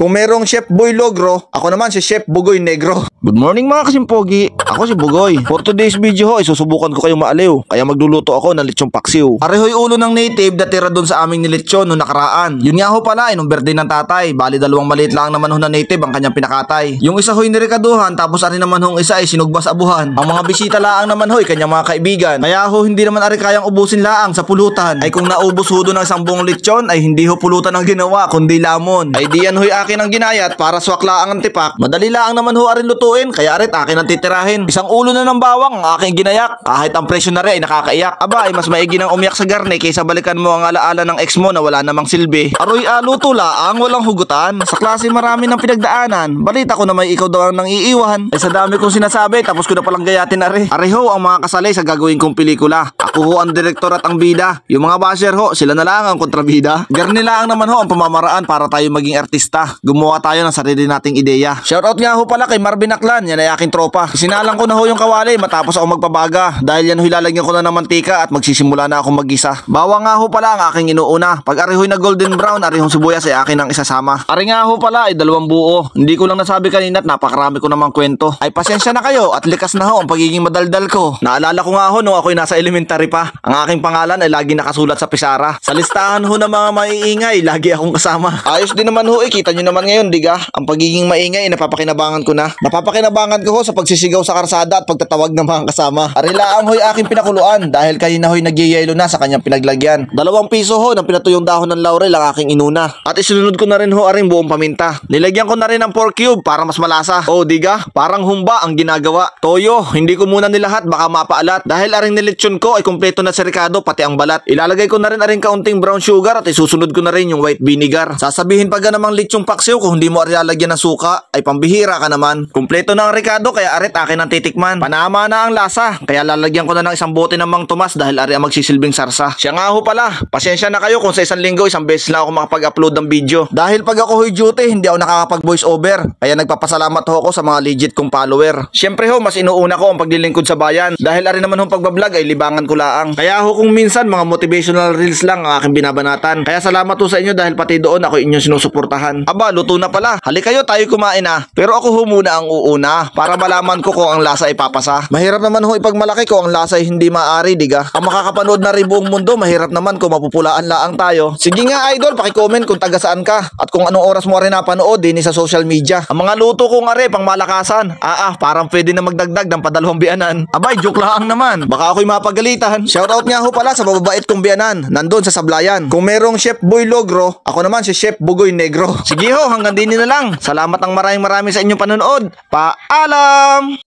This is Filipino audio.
Kung merong Chef Boy Logro, ako naman si Chef Bugoy Negro. Good morning mga kasimpogi, ako si Bugoy. For today's video ho, isusubukan ko kayong maaliw. Kaya magluluto ako ng lechong paksiw. Arehoy ulo ng native na tira dun sa aming nilechon noong nakaraan. Yun nga ho pala, nung birthday ng tatay. Bali dalawang maliit lang naman ho na native ang kanyang pinakatay. Yung isa ho'y nirekaduhan, tapos ari naman hong isa ay sinugbas abuhan. Ang mga bisita laang naman ho'y kanyang mga kaibigan. Kaya ho hindi naman ari kayang ubusin laang sa pulutan. Ay kung naubos ho doon ng isang buong lechon, ay hindi ho pulutan ang ginawa, kundi lamon. Ay diyan ho'y akin ang ginayat para swak laang ang tipak. Madali laang naman ho arin lutuin, kaya arit akin ang titirahin. Isang ulo na ng bawang ang aking ginayak. Kahit ang presyo na rin ay nakakaiyak. Aba ay mas maigi nang umiyak sa garne kaysa balikan mo ang alaala ng ex mo na wala namang silbi. Aroy luto laang walang hugutan. Sa klase marami ng pinagdaanan. Balita ko na may ikaw daw ang nang iiwan. Ay sa dami kong sinasabi tapos ko na palang gayatin are. Areho ang mga kasalay sa gagawin kong pelikula. Ako ho ang direktor at ang bida. Yung mga basher ho, sila na lang ang kontrabida. Garne lang naman ho ang pamamaraan para tayo maging artista. Gumawa tayo ng sarili nating ideya. Shoutout nga ho pala kay Marvin Aklan, yan ay aking tropa. Sinalang ko na ho yung kawali matapos ako magpabaga. Dahil yan ho ilalagyan ko na ng mantika at magsisimula na ako magisa. Bawang nga ho pala ang aking inuuna. Pag arihoy na golden brown, arihong sibuyas ay akin ang isasama. Ari nga ho pala ay 2 buo. Hindi ko lang nasabi kanina at napakarami ko namang kwento. Ay pasensya na kayo at likas na ho ang pagiging madaldal ko. Naalala ko nga ho nung ako'y nasa elementary pa. Ang aking pangalan ay lagi nakasulat sa pisara. Sa listahan ho ng mga maiingay, lagi akong kasama. Ayos din naman ho, kita nyo naman ngayon, diga? Ang pagiging maingay, napapakinabangan ko na. Napapakinabangan ko ho sa pagsisigaw sa karsada at pagtatawag ng mga kasama. Arilaang ho'y aking pinakuluan dahil kanina ho'y nagyayelo na sa kanyang pinaglagyan. 2 piso ho ng pinatuyong dahon ng laurel ang aking inuna. At isunod ko na rin ho aring buong paminta. Nilagyan ko na rin ng pork cube para mas malasa. O diga, parang humba ang ginagawa. Toyo, hindi ko muna nilahat baka mapaalat. Dahil aring nilitsyon ko ay kumpleto na si Ricardo pati ang balat. Ilalagay ko na rin aring kaunting brown sugar at isusunod ko na rin yung white vinegar. Sasabihin pa namang lechong paksiw kung hindi mo lalagyan ng suka ay pambihira ka naman. Kumpleto na ang Ricardo kaya arit akin ang titikman. Panama na ang lasa kaya lalagyan ko na ng isang bote ng Mang Tomas dahil ari ang magsisilbing sarsa. Siya nga ho pala, pasensya na kayo kung sa isang linggo isang beses lang ako makapag-upload ng video. Dahil pag ako ho'y duty hindi ako nakakapag voice over. Kaya nagpapasalamat ho ako sa mga legit kong follower. Siyempre ho mas inuuna ko ang paglilingkod sa bayan dahil ari naman ho pagbablog ay libangan ko laang. Kaya ho kung minsan mga motivational reels lang ang aking binabanatan. Kaya salamat ho sa inyo dahil pati doon ako inyong sinusuportahan. Aba luto na pala. Hali kayo tayo kumain na. Pero ako ho muna ang uuna para malaman ko kung ang lasa ay papasa. Mahirap naman ho ipagmalaki kung ang lasa ay hindi maaari, diga. Ang makakapanood na rin buong mundo, mahirap naman kung mapupulaan laang tayo. Sige nga idol, paki-comment kung taga saan ka at kung anong oras mo rin napanood din sa social media. Ang mga luto ko nga rin pang malakasan. Parang pwede na magdagdag ng padalawang biyanan. Abay, joke lang naman. Baka ako'y mapagalitan. Shoutout nga ho pala sa mababait kong biyanan nandun sa Sablayan. Kung merong Chef Boy Logro, ako naman si Chef Bugoy Negro. Sige ho, hanggang din na lang. Salamat ang maraming sa inyong panonood. Paalam!